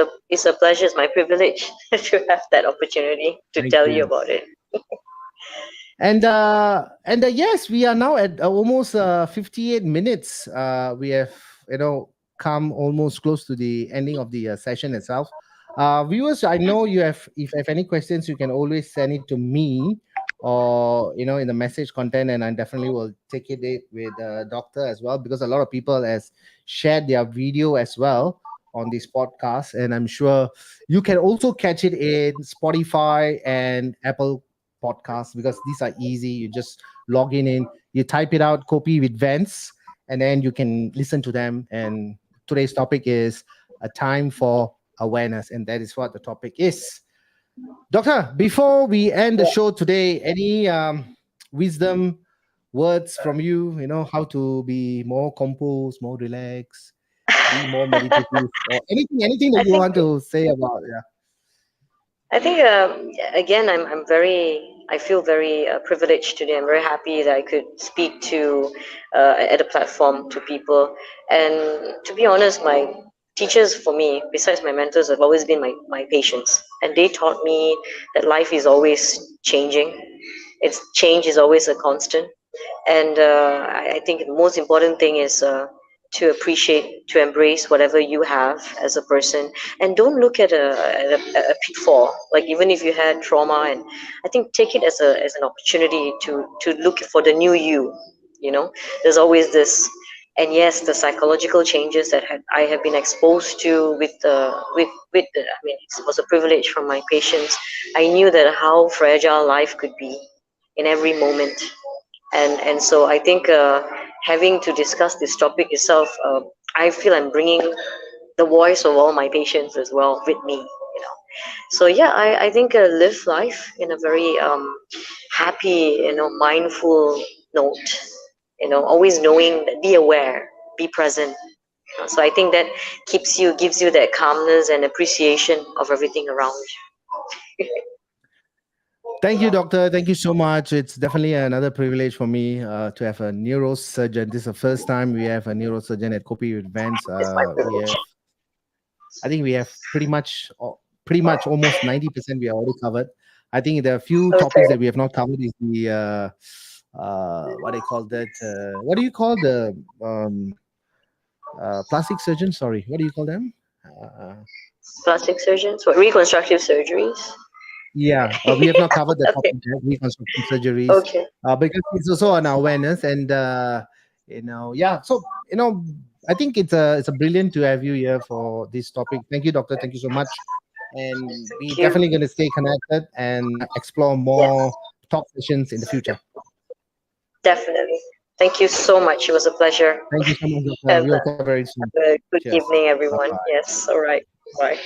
a pleasure. It's my privilege to have that opportunity to Thank tell you you. about it. And yes, we are now at almost 58 minutes. We have come almost close to the ending of the session itself. Viewers, I know you have, if you have any questions, you can always send it to me or in the message content, and I definitely will take it with doctor as well, because a lot of people has shared their video as well on this podcast, and I'm sure you can also catch it in Spotify and Apple Podcasts, because these are easy. You just log in, you type it out, Kopi with Vents, and then you can listen to them. And today's topic is a time for awareness, and that is what the topic is. Doctor, before we end the show today, any wisdom words from you? How to be more composed, more relaxed, be more meditative, or anything that I you think want to say about? Yeah. I think again, I feel very privileged today. I'm very happy that I could speak to at a platform to people. And to be honest, my teachers for me, besides my mentors, have always been my patients, and they taught me that life is always changing. It's change is always a constant, and I think the most important thing is to appreciate, to embrace whatever you have as a person, and don't look at a pitfall. Like, even if you had trauma, and I think take it as an opportunity to look for the new you. There's always this. And yes, the psychological changes that I have been exposed to I mean, it was a privilege from my patients. I knew that how fragile life could be in every moment. And so I think having to discuss this topic itself, I feel I'm bringing the voice of all my patients as well with me. So yeah, I think live life in a very happy, mindful note. Always knowing that, be aware, be present. So I think that gives you that calmness and appreciation of everything around you. Thank you, doctor. Thank you so much. It's definitely another privilege for me to have a neurosurgeon. This is the first time we have a neurosurgeon at Kopi Advance. It's my privilege. I think we have pretty much almost 90% we are already covered. I think there are a few topics that we have not covered is the what do you call that? What do you call the plastic surgeon? Sorry, what do you call them? Plastic surgeons, what, reconstructive surgeries? Yeah, we have not covered the Okay. topic yet, reconstruction surgeries, Okay. because it's also an awareness, and yeah. So I think it's a brilliant to have you here for this topic. Thank you, doctor. Thank you so much, and we Thank you. definitely going to stay connected and explore more Yes, talk sessions in the future. definitely. Thank you so much. It was a pleasure. Thank you so much, doctor. Have We'll talk very soon. a good Cheers. evening, Bye everyone. bye. Yes. All right. Bye.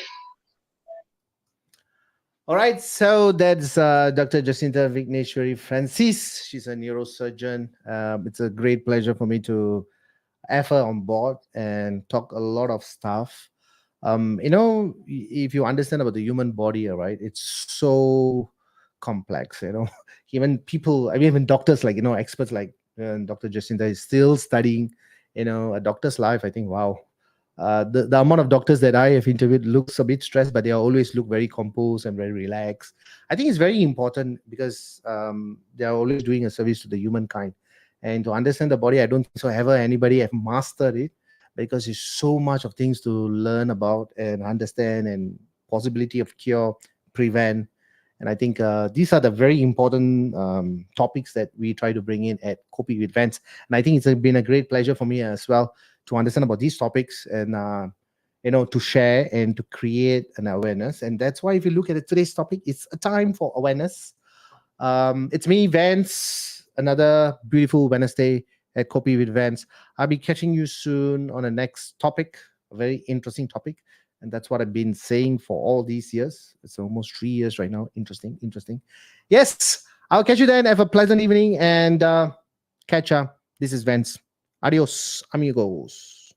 All right, so that's Dr. Jacintha Vikeneswary Francis. She's a neurosurgeon. It's a great pleasure for me to have her on board and talk a lot of stuff. If you understand about the human body, all right, it's so complex. Even people, I mean, even doctors, like experts like Dr. Jacinta is still studying. A doctor's life. I think, wow, the amount of doctors that I have interviewed looks a bit stressed, but they always look very composed and very relaxed. I think it's very important because they are always doing a service to the humankind. And to understand the body, I don't think so ever anybody have mastered it, because there's so much of things to learn about and understand, and possibility of cure, prevent. And I think these are the very important topics that we try to bring in at Kopi with Vents. And I think it's been a great pleasure for me as well to understand about these topics, and to share and to create an awareness. And that's why, if you look at today's topic, it's a time for awareness. It's me, Vance, another beautiful Wednesday at Copy with Vance. I'll be catching you soon on the next topic, a very interesting topic. And that's what I've been saying for all these years. It's almost 3 years right now. Interesting, interesting. Yes, I'll catch you then. Have a pleasant evening, and catch ya. This is Vance. Adios, amigos.